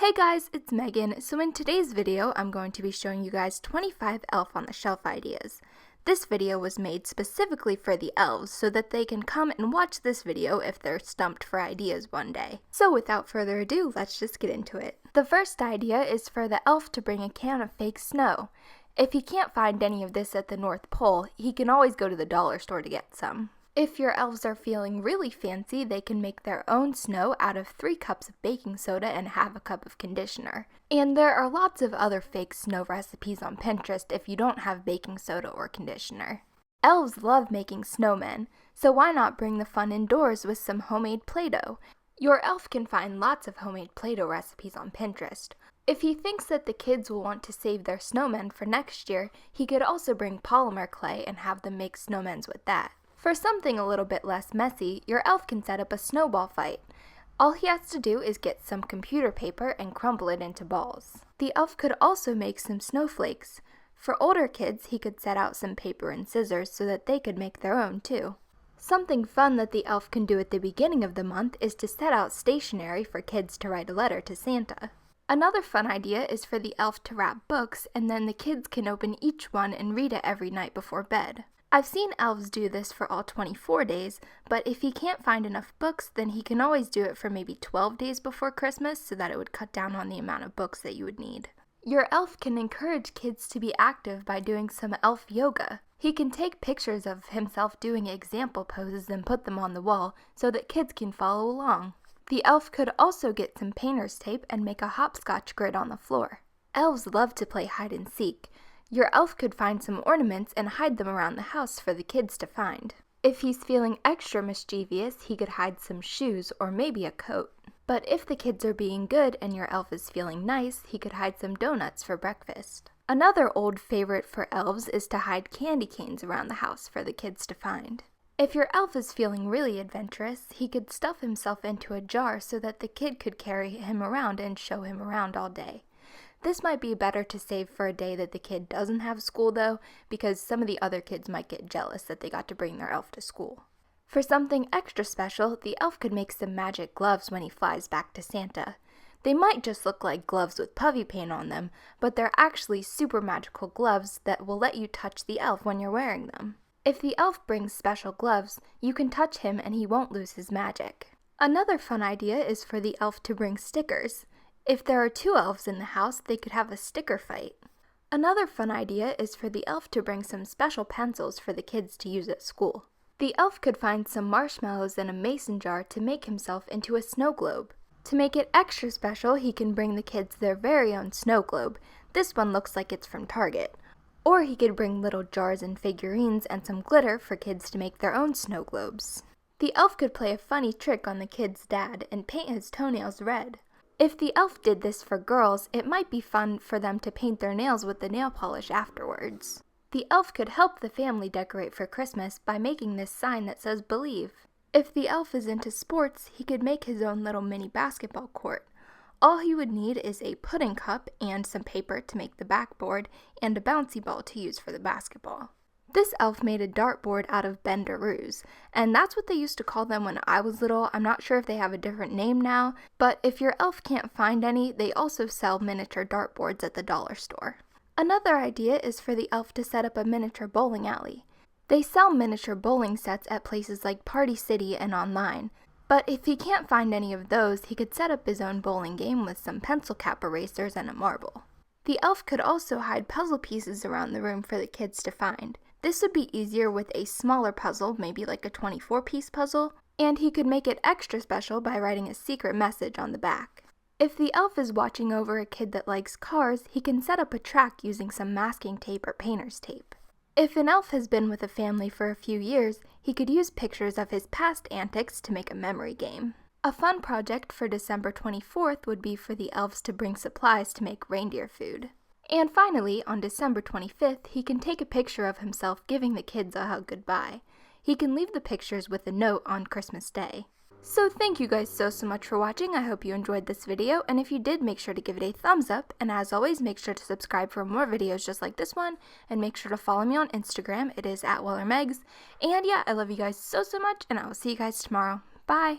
Hey guys, it's Megan. So in today's video, I'm going to be showing you guys 25 elf on the shelf ideas. This video was made specifically for the elves so that they can come and watch this video if they're stumped for ideas one day. So without further ado, let's just get into it. The first idea is for the elf to bring a can of fake snow. If he can't find any of this at the North Pole, he can always go to the dollar store to get some. If your elves are feeling really fancy, they can make their own snow out of 3 cups of baking soda and half a cup of conditioner. And there are lots of other fake snow recipes on Pinterest if you don't have baking soda or conditioner. Elves love making snowmen, so why not bring the fun indoors with some homemade Play-Doh? Your elf can find lots of homemade Play-Doh recipes on Pinterest. If he thinks that the kids will want to save their snowmen for next year, he could also bring polymer clay and have them make snowmen with that. For something a little bit less messy, your elf can set up a snowball fight. All he has to do is get some computer paper and crumble it into balls. The elf could also make some snowflakes. For older kids, he could set out some paper and scissors so that they could make their own too. Something fun that the elf can do at the beginning of the month is to set out stationery for kids to write a letter to Santa. Another fun idea is for the elf to wrap books, and then the kids can open each one and read it every night before bed. I've seen elves do this for all 24 days, but if he can't find enough books, then he can always do it for maybe 12 days before Christmas so that it would cut down on the amount of books that you would need. Your elf can encourage kids to be active by doing some elf yoga. He can take pictures of himself doing example poses and put them on the wall so that kids can follow along. The elf could also get some painter's tape and make a hopscotch grid on the floor. Elves love to play hide and seek. Your elf could find some ornaments and hide them around the house for the kids to find. If he's feeling extra mischievous, he could hide some shoes or maybe a coat. But if the kids are being good and your elf is feeling nice, he could hide some donuts for breakfast. Another old favorite for elves is to hide candy canes around the house for the kids to find. If your elf is feeling really adventurous, he could stuff himself into a jar so that the kid could carry him around and show him around all day. This might be better to save for a day that the kid doesn't have school though, because some of the other kids might get jealous that they got to bring their elf to school. For something extra special, the elf could make some magic gloves when he flies back to Santa. They might just look like gloves with puffy paint on them, but they're actually super magical gloves that will let you touch the elf when you're wearing them. If the elf brings special gloves, you can touch him and he won't lose his magic. Another fun idea is for the elf to bring stickers. If there are 2 elves in the house, they could have a sticker fight. Another fun idea is for the elf to bring some special pencils for the kids to use at school. The elf could find some marshmallows in a mason jar to make himself into a snow globe. To make it extra special, he can bring the kids their very own snow globe. This one looks like it's from Target. Or he could bring little jars and figurines and some glitter for kids to make their own snow globes. The elf could play a funny trick on the kid's dad and paint his toenails red. If the elf did this for girls, it might be fun for them to paint their nails with the nail polish afterwards. The elf could help the family decorate for Christmas by making this sign that says "Believe." If the elf is into sports, he could make his own little mini basketball court. All he would need is a pudding cup and some paper to make the backboard and a bouncy ball to use for the basketball. This elf made a dartboard out of bendaroos, and that's what they used to call them when I was little. I'm not sure if they have a different name now, but if your elf can't find any, they also sell miniature dartboards at the dollar store. Another idea is for the elf to set up a miniature bowling alley. They sell miniature bowling sets at places like Party City and online, but if he can't find any of those, he could set up his own bowling game with some pencil cap erasers and a marble. The elf could also hide puzzle pieces around the room for the kids to find. This would be easier with a smaller puzzle, maybe like a 24-piece puzzle, and he could make it extra special by writing a secret message on the back. If the elf is watching over a kid that likes cars, he can set up a track using some masking tape or painter's tape. If an elf has been with a family for a few years, he could use pictures of his past antics to make a memory game. A fun project for December 24th would be for the elves to bring supplies to make reindeer food. And finally, on December 25th, he can take a picture of himself giving the kids a hug goodbye. He can leave the pictures with a note on Christmas Day. So thank you guys so much for watching. I hope you enjoyed this video, and if you did, make sure to give it a thumbs up, and as always, make sure to subscribe for more videos just like this one, and make sure to follow me on Instagram. It is @WellerMegs. And yeah, I love you guys so much, and I will see you guys tomorrow. Bye!